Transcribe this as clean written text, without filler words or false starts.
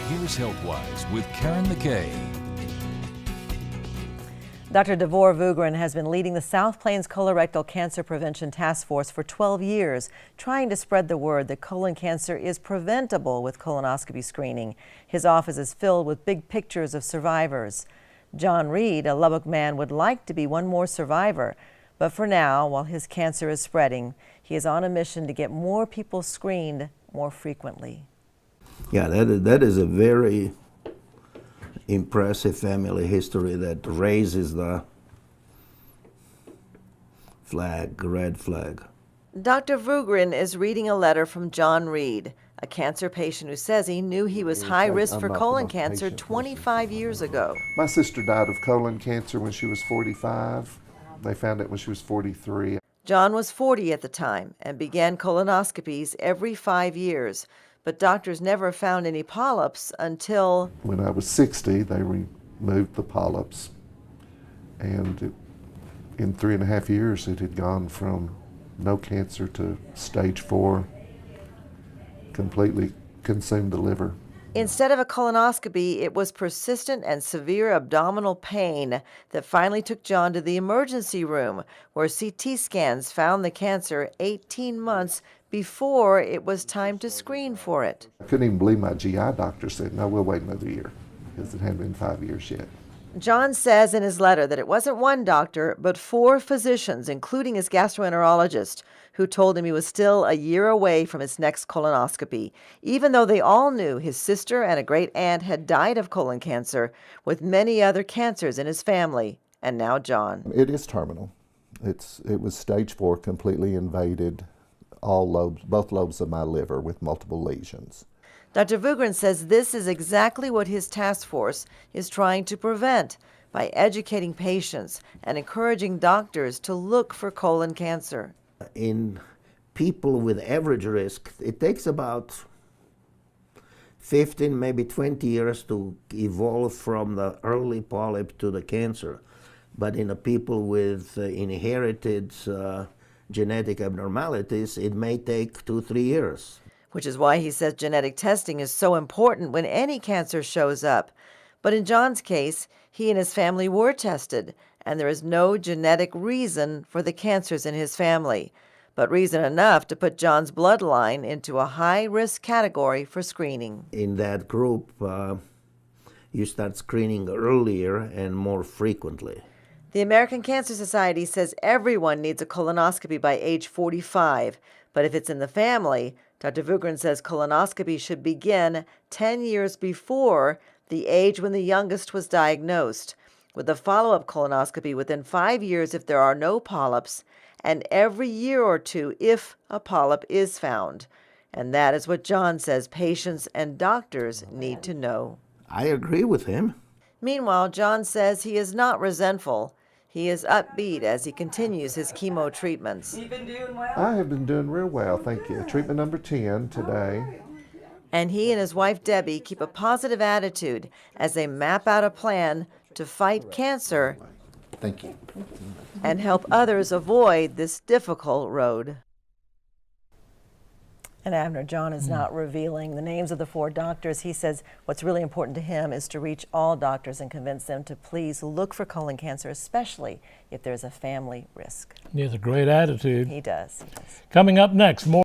Here's HealthWise with Karen McKay. Dr. Devor Vugrin has been leading the South Plains Colorectal Cancer Prevention Task Force for 12 years, trying to spread the word that colon cancer is preventable with colonoscopy screening. His office is filled with big pictures of survivors. John Reed, a Lubbock man, would like to be one more survivor. But for now, while his cancer is spreading, he is on a mission to get more people screened more frequently. Yeah, that is a very impressive family history that raises the flag, red flag. Dr. Vugrin is reading a letter from John Reed, a cancer patient who says he knew he was high risk for colon cancer 25 years ago. My sister died of colon cancer when she was 45. They found it when she was 43. John was 40 at the time and began colonoscopies every 5 years, but doctors never found any polyps until... When I was 60, they removed the polyps, and in 3.5 years it had gone from no cancer to stage 4, completely consumed the liver. Instead of a colonoscopy, it was persistent and severe abdominal pain that finally took John to the emergency room, where CT scans found the cancer 18 months before it was time to screen for it. I couldn't even believe my GI doctor said, no, we'll wait another year, because it hadn't been 5 years yet. John says in his letter that it wasn't one doctor, but 4 physicians, including his gastroenterologist, who told him he was still a year away from his next colonoscopy, even though they all knew his sister and a great-aunt had died of colon cancer, with many other cancers in his family, and now John. It is terminal. It was stage 4, completely invaded all lobes, both lobes of my liver with multiple lesions. Dr. Vugrin says this is exactly what his task force is trying to prevent by educating patients and encouraging doctors to look for colon cancer. In people with average risk, it takes about 15, maybe 20 years to evolve from the early polyp to the cancer. But in the people with inherited genetic abnormalities, it may take 2-3 years. Which is why he says genetic testing is so important when any cancer shows up. But in John's case, he and his family were tested, and there is no genetic reason for the cancers in his family, but reason enough to put John's bloodline into a high-risk category for screening. In that group, you start screening earlier and more frequently. The American Cancer Society says everyone needs a colonoscopy by age 45, but if it's in the family, Dr. Vugrin says colonoscopy should begin 10 years before the age when the youngest was diagnosed, with a follow-up colonoscopy within 5 years if there are no polyps, and every year or 2 if a polyp is found. And that is what John says patients and doctors need to know. I agree with him. Meanwhile, John says he is not resentful. He is upbeat as he continues his chemo treatments. You've been doing well? I have been doing real well, thank you. Treatment number 10 today. And he and his wife Debbie keep a positive attitude as they map out a plan to fight cancer. Thank you. And help others avoid this difficult road. And Abner, John is not revealing the names of the 4 doctors. He says what's really important to him is to reach all doctors and convince them to please look for colon cancer, especially if there's a family risk. He has a great attitude. He does. Coming up next, more